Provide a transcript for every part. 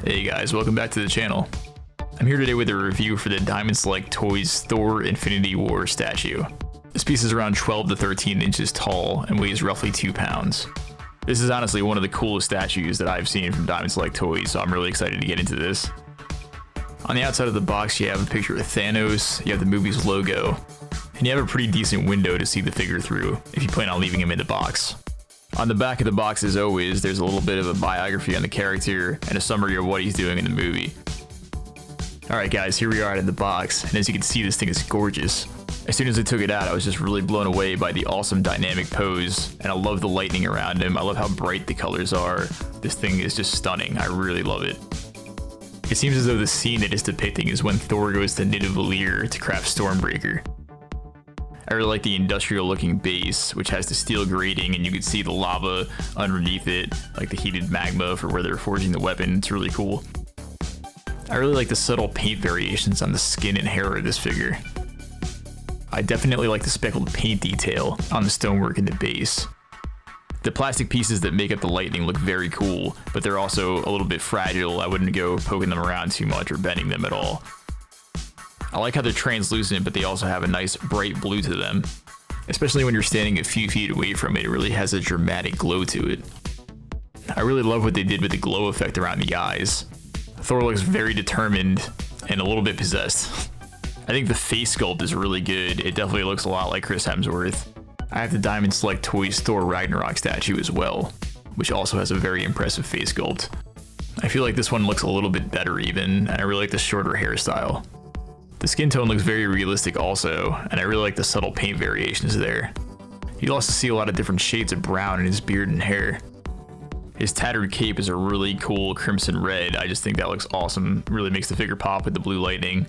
Hey guys, welcome back to the channel. I'm here today with a review for the Diamond Select Toys Thor Infinity War statue. This piece is around 12 to 13 inches tall and weighs roughly 2 pounds. This is honestly one of the coolest statues that I've seen from Diamond Select Toys, so I'm really excited to get into this. On the outside of the box you have a picture of Thanos, you have the movie's logo, and you have a pretty decent window to see the figure through if you plan on leaving him in the box. On the back of the box, as always, there's a little bit of a biography on the character and a summary of what he's doing in the movie. Alright guys, here we are in the box, and as you can see, this thing is gorgeous. As soon as I took it out, I was just really blown away by the awesome dynamic pose, and I love the lightning around him. I love how bright the colors are. This thing is just stunning. I really love it. It seems as though the scene it is depicting is when Thor goes to Nidavellir to craft Stormbreaker. I really like the industrial looking base, which has the steel grating and you can see the lava underneath it, like the heated magma for where they're forging the weapon. It's really cool. I really like the subtle paint variations on the skin and hair of this figure. I definitely like the speckled paint detail on the stonework in the base. The plastic pieces that make up the lightning look very cool, but they're also a little bit fragile. I wouldn't go poking them around too much or bending them at all. I like how they're translucent, but they also have a nice bright blue to them. Especially when you're standing a few feet away from it, it really has a dramatic glow to it. I really love what they did with the glow effect around the eyes. Thor looks very determined and a little bit possessed. I think the face sculpt is really good. It definitely looks a lot like Chris Hemsworth. I have the Diamond Select Toys Thor Ragnarok statue as well, which also has a very impressive face sculpt. I feel like this one looks a little bit better even, and I really like the shorter hairstyle. The skin tone looks very realistic also, and I really like the subtle paint variations there. You'll also see a lot of different shades of brown in his beard and hair. His tattered cape is a really cool crimson red. I just think that looks awesome. Really makes the figure pop with the blue lightning.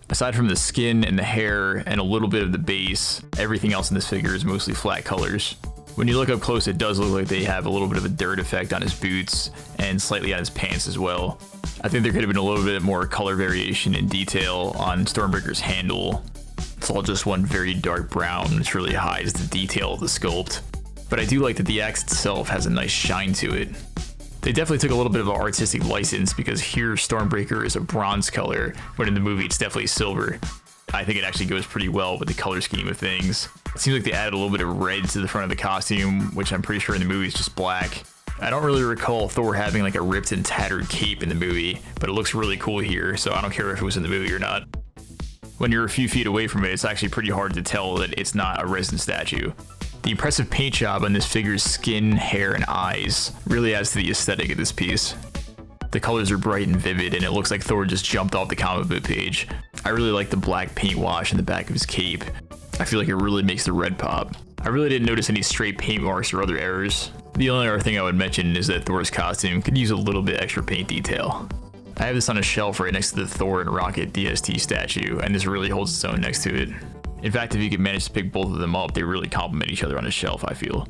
Aside from the skin and the hair and a little bit of the base, everything else in this figure is mostly flat colors. When you look up close, it does look like they have a little bit of a dirt effect on his boots and slightly on his pants as well. I think there could have been a little bit more color variation and detail on Stormbreaker's handle. It's all just one very dark brown, which really hides the detail of the sculpt. But I do like that the axe itself has a nice shine to it. They definitely took a little bit of an artistic license because here Stormbreaker is a bronze color, but in the movie it's definitely silver. I think it actually goes pretty well with the color scheme of things. It seems like they added a little bit of red to the front of the costume, which I'm pretty sure in the movie is just black. I don't really recall Thor having like a ripped and tattered cape in the movie, but it looks really cool here, so I don't care if it was in the movie or not. When you're a few feet away from it, it's actually pretty hard to tell that it's not a resin statue. The impressive paint job on this figure's skin, hair, and eyes really adds to the aesthetic of this piece. The colors are bright and vivid, and it looks like Thor just jumped off the comic book page. I really like the black paint wash in the back of his cape. I feel like it really makes the red pop. I really didn't notice any stray paint marks or other errors. The only other thing I would mention is that Thor's costume could use a little bit extra paint detail. I have this on a shelf right next to the Thor and Rocket DST statue, and this really holds its own next to it. In fact, if you could manage to pick both of them up, they really complement each other on a shelf, I feel.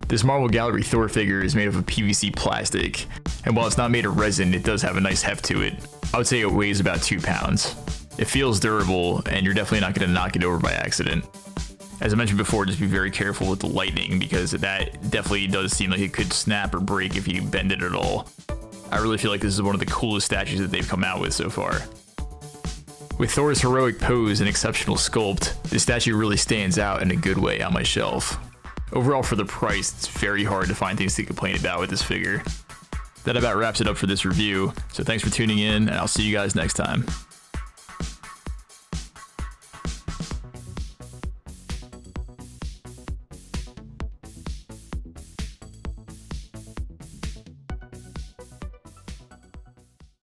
This Marvel Gallery Thor figure is made of a PVC plastic, and while it's not made of resin, it does have a nice heft to it. I would say it weighs about 2 pounds. It feels durable, and you're definitely not going to knock it over by accident. As I mentioned before, just be very careful with the lightning because that definitely does seem like it could snap or break if you bend it at all. I really feel like this is one of the coolest statues that they've come out with so far. With Thor's heroic pose and exceptional sculpt, this statue really stands out in a good way on my shelf. Overall, for the price, it's very hard to find things to complain about with this figure. That about wraps it up for this review, so thanks for tuning in, and I'll see you guys next time.